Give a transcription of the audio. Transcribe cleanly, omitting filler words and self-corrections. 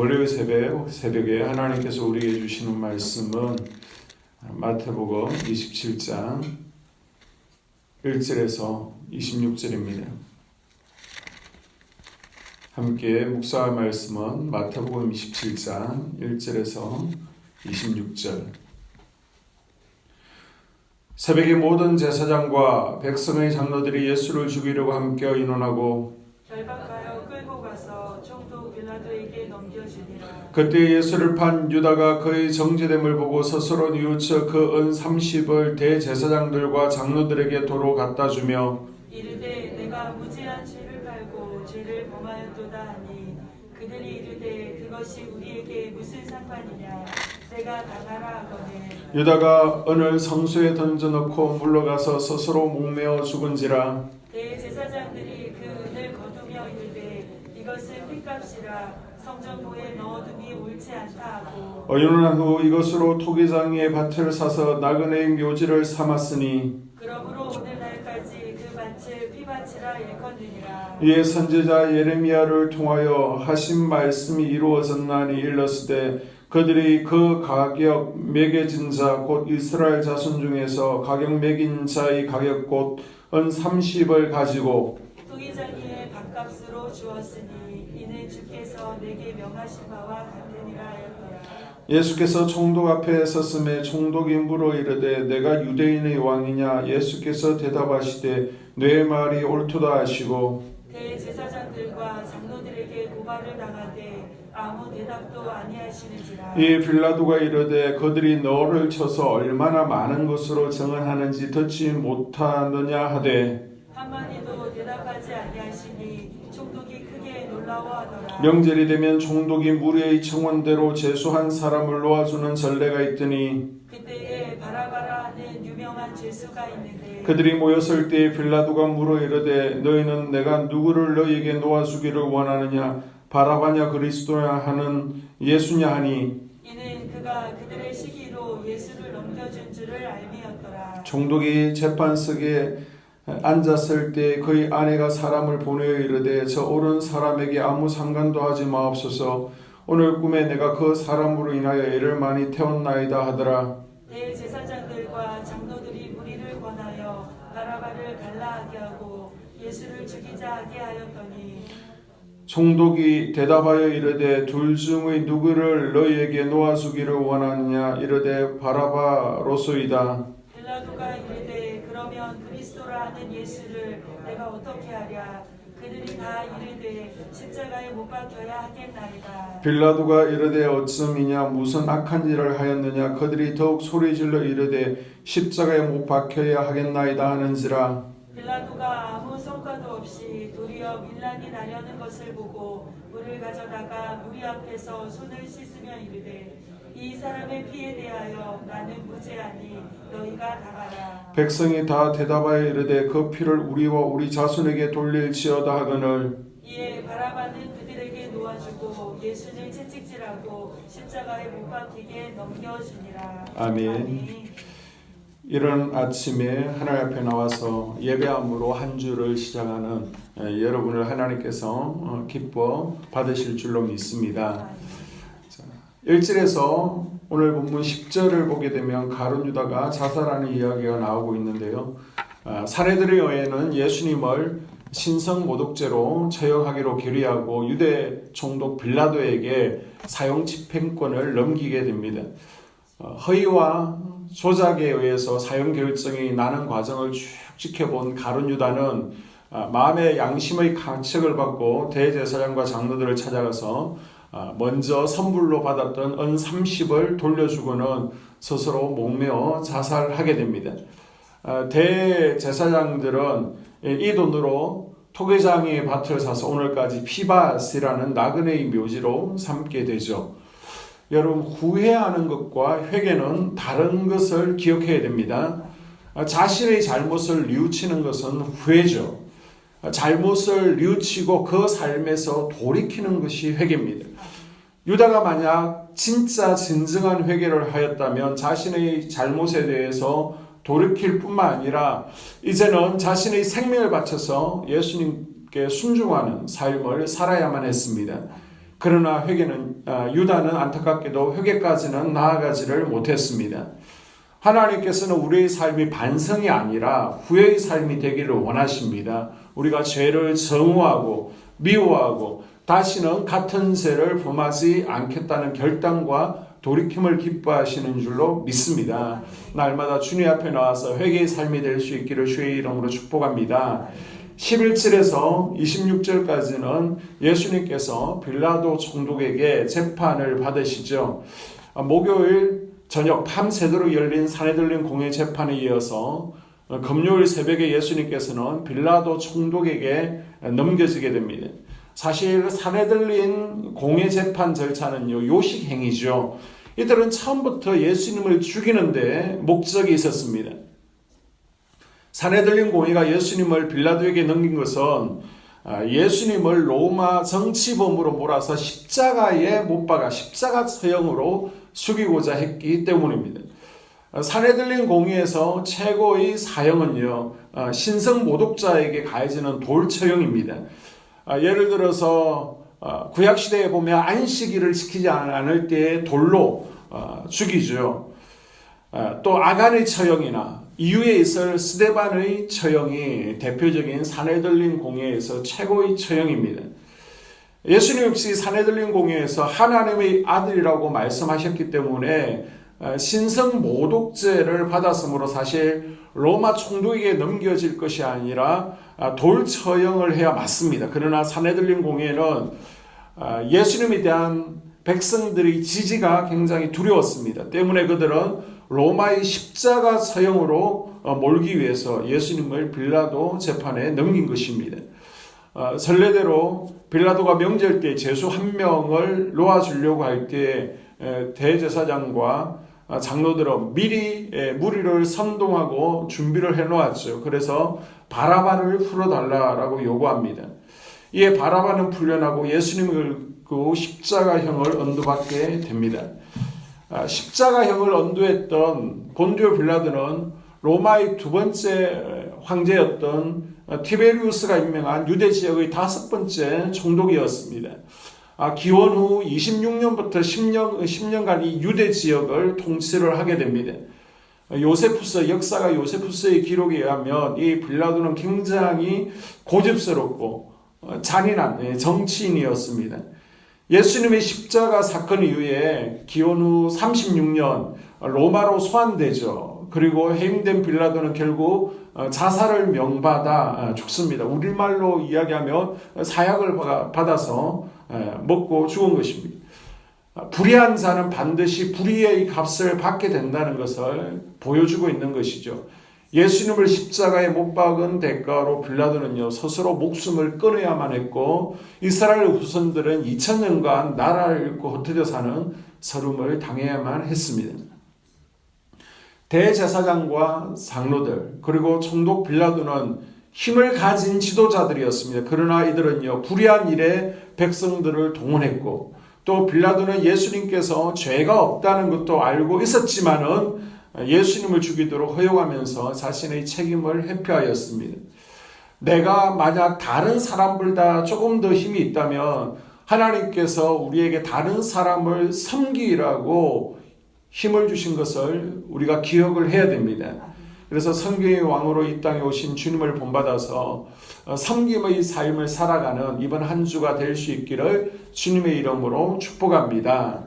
월요일 새벽에 하나님께서 우리에게 주시는 말씀은 마태복음 27장 1절에서 26절입니다. 함께 묵상할 말씀은 마태복음 27장 1절에서 26절. 새벽에 모든 제사장과 백성의 장로들이 예수를 죽이려고 함께 의논하고 결박하여 끌고 가서 총독 빌라도에게 넘겨주니라. 그때 예수를 판 유다가 그의 정죄됨을 보고 스스로 뉘우쳐 그 은 30을 대제사장들과 장로들에게 도로 갖다 주며 이르되 내가 무지한 죄를 팔고 죄를 범하였도다 하니 그들이 이르되 그것이 우리에게 무슨 상관이냐 내가 당하라 하거늘 유다가 은을 성수에 던져넣고 물러가서 스스로 목매어 죽은지라. 대제사장들이 그 은을 거두며 이르되 이것은 핏값이라 성전보에 넣어둠이 옳지 않다 하고 의논한 후 이것으로 토기장의 밭을 사서 나그네의 묘지를 삼았으니 그러므로 오늘날까지 그 밭을 피밭이라 일컫느니라. 이에 선지자 예레미야를 통하여 하신 말씀이 이루어졌나니 일렀으되 그들이 그 가격 매겨진 자 곧 이스라엘 자손 중에서 가격 매긴 자의 가격 곧 은 30을 가지고 토기장이의 밥값으로 주었으니 이는 주께서 내게 명하신 바와 같으니라 하였더라. 예수께서 총독 앞에 섰음에 총독이 물어 이르되 내가 유대인의 왕이냐. 예수께서 대답하시되 내 말이 옳도다 하시고 대제사장들과 장로들에게 고발을 당하되 아무 대답도 아니하시는지라. 이 빌라도가 이르되 그들이 너를 쳐서 얼마나 많은 것으로 정언하는지 듣지 못하느냐 하되 한마디도 대답하지 아니하시니 총독이 크게 놀라워하더라. 명절이 되면 총독이 무리의 청원대로 제수한 사람을 놓아주는 전례가 있더니 그때에 바라바라 하는 유명한 죄수가 있는데 그들이 모였을 때 빌라도가 물어 이르되 너희는 내가 누구를 너희에게 놓아주기를 원하느냐. 바라바냐 그리스도냐 하는 예수냐 하니 이는 그가 그들의 시기로 예수를 넘겨준 줄을 알미였더라. 총독이 재판석에 앉았을 때 그의 아내가 사람을 보내어 이르되 저 옳은 사람에게 아무 상관도 하지 마옵소서. 오늘 꿈에 내가 그 사람으로 인하여 애를 많이 태웠나이다 하더라. 대제사장들과 장로들이 무리를 권하여 바라바를 갈라하게 하고 예수를 죽이자 하게 하였더니 총독이 대답하여 이르되 둘 중의 누구를 너희에게 놓아주기를 원하느냐. 이르되 바라바로소이다. 빌라도가 이르되 그러면 그리스도라 하는 예수를 내가 어떻게 하랴. 그들이 다 이르되 십자가에 못 박혀야 하겠나이다. 빌라도가 이르되 어찌이냐 무슨 악한 일을 하였느냐. 그들이 더욱 소리질러 이르되 십자가에 못 박혀야 하겠나이다 하는지라. 빌라도가 아무 성과도 없이 도리어 밀란이 나려는 것을 보고 물을 가져다가 무리 앞에서 손을 씻으며 이르되 이 사람의 피에 대하여 나는 무죄하니 너희가 당하라. 백성이 다 대답하여 이르되 그 피를 우리와 우리 자손에게 돌릴지어다 하거늘 이에 바라바는 그들에게 놓아주고 예수는 채찍질하고 십자가에 못 박히게 넘겨주니라. 아멘. 이런 아침에 하나님 앞에 나와서 예배함으로 한 주를 시작하는 여러분을 하나님께서 기뻐 받으실 줄로 믿습니다. 1절에서 오늘 본문 10절을 보게 되면 가룟 유다가 자살하는 이야기가 나오고 있는데요. 사례들에 의해는 예수님을 신성 모독죄로 처형하기로 결의하고 유대 총독 빌라도에게 사형 집행권을 넘기게 됩니다. 허위와 조작에 의해서 사형 결정이 나는 과정을 쭉 지켜본 가룟 유다는 마음의 양심의 강책을 받고 대제사장과 장로들을 찾아가서 먼저 선불로 받았던 은 30을 돌려주고는 스스로 목매어 자살하게 됩니다. 대제사장들은 이 돈으로 토기장의 밭을 사서 오늘까지 피밭이라는 나그네의 묘지로 삼게 되죠. 여러분, 후회하는 것과 회개는 다른 것을 기억해야 됩니다. 자신의 잘못을 뉘우치는 것은 후회죠. 잘못을 뉘우치고 그 삶에서 돌이키는 것이 회개입니다. 유다가 만약 진짜 진정한 회개를 하였다면 자신의 잘못에 대해서 돌이킬 뿐만 아니라 이제는 자신의 생명을 바쳐서 예수님께 순종하는 삶을 살아야만 했습니다. 그러나 유다는 안타깝게도 회개까지는 나아가지를 못했습니다. 하나님께서는 우리의 삶이 반성이 아니라 후회의 삶이 되기를 원하십니다. 우리가 죄를 정오하고 미워하고 다시는 같은 죄를 범하지 않겠다는 결단과 돌이킴을 기뻐하시는 줄로 믿습니다. 날마다 주님 앞에 나와서 회개의 삶이 될 수 있기를 주의 이름으로 축복합니다. 11절에서 26절까지는 예수님께서 빌라도 총독에게 재판을 받으시죠. 목요일 저녁 밤새도록 열린 산헤들린 공회 재판에 이어서 금요일 새벽에 예수님께서는 빌라도 총독에게 넘겨지게 됩니다. 사실 산헤들린 공회 재판 절차는요, 요식행위죠. 이들은 처음부터 예수님을 죽이는데 목적이 있었습니다. 산헤들린 공회가 예수님을 빌라도에게 넘긴 것은 예수님을 로마 정치범으로 몰아서 십자가에 못 박아 십자가 처형으로 죽이고자 했기 때문입니다. 산헤들린 공회에서 최고의 사형은요, 신성 모독자에게 가해지는 돌처형입니다. 예를 들어서 구약시대에 보면 안식일을 지키지 않을 때 돌로 죽이죠. 또 아간의 처형이나 이후에 있을 스데반의 처형이 대표적인 산헤들린 공회에서 최고의 처형입니다. 예수님 역시 산헤들린 공회에서 하나님의 아들이라고 말씀하셨기 때문에 신성 모독죄를 받았으므로 사실 로마 총독에게 넘겨질 것이 아니라 돌 처형을 해야 맞습니다. 그러나 산헤들린 공회는 예수님에 대한 백성들의 지지가 굉장히 두려웠습니다. 때문에 그들은 로마의 십자가 처형으로 몰기 위해서 예수님을 빌라도 재판에 넘긴 것입니다. 전례대로 빌라도가 명절 때 죄수 한 명을 놓아주려고 할 때 대제사장과 장로들은 미리 무리를 선동하고 준비를 해놓았죠. 그래서 바라바를 풀어달라고 요구합니다. 이에 바라바는 풀려나고 예수님을 그 십자가형을 언도받게 됩니다. 십자가형을 언도했던 본디오 빌라도는 로마의 두 번째 황제였던 티베리우스가 임명한 유대 지역의 5번째 총독이었습니다. 기원 후 26년부터 10년간 이 유대 지역을 통치를 하게 됩니다. 역사가 요세푸스의 기록에 의하면 이 빌라도는 굉장히 고집스럽고 잔인한 정치인이었습니다. 예수님의 십자가 사건 이후에 기원 후 36년 로마로 소환되죠. 그리고 해임된 빌라도는 결국 자살을 명받아 죽습니다. 우리말로 이야기하면 사약을 받아서 먹고 죽은 것입니다. 불의한 자는 반드시 불의의 값을 받게 된다는 것을 보여주고 있는 것이죠. 예수님을 십자가에 못 박은 대가로 빌라도는요, 스스로 목숨을 끊어야만 했고 이스라엘 후손들은 2000년간 나라를 잃고 흩어져 사는 서름을 당해야만 했습니다. 대제사장과 장로들 그리고 총독 빌라도는 힘을 가진 지도자들이었습니다. 그러나 이들은요, 불의한 일에 백성들을 동원했고 또 빌라도는 예수님께서 죄가 없다는 것도 알고 있었지만은 예수님을 죽이도록 허용하면서 자신의 책임을 회피하였습니다. 내가 만약 다른 사람보다 조금 더 힘이 있다면 하나님께서 우리에게 다른 사람을 섬기라고 힘을 주신 것을 우리가 기억을 해야 됩니다. 그래서 성경의 왕으로 이 땅에 오신 주님을 본받아서 섬김의 삶을 살아가는 이번 한 주가 될 수 있기를 주님의 이름으로 축복합니다.